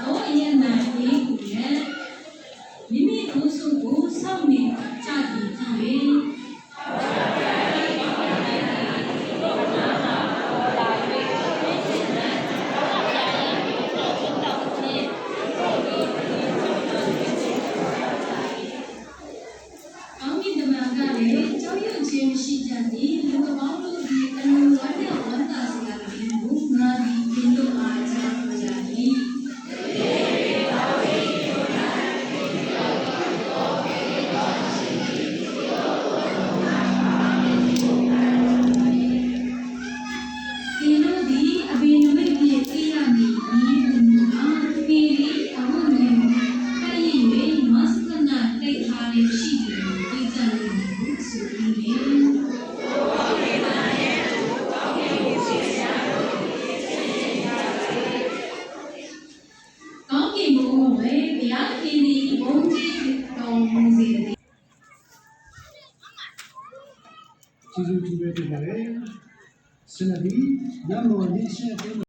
တော့အရင်နိုင်လေးကိုလည်းမိမိကိုယ်စုကိုစောင့်နေကြသည်ဖြစ်၍ကောင်းကင်တမန်ကလည်းကြောက်ရွံ့ခြင်းမရှိကြသည်လူပေါင်းတို့သည်အလုံးဝမ်းမြောက်ဝမ်းသာစရာလေးကိုငါသည်သင်တို့အားကြားပြောရမည်ကျေးဇူးတူပဲတင်ပါတယ်ဆန္ဒဒီရမော်လေးရှင်း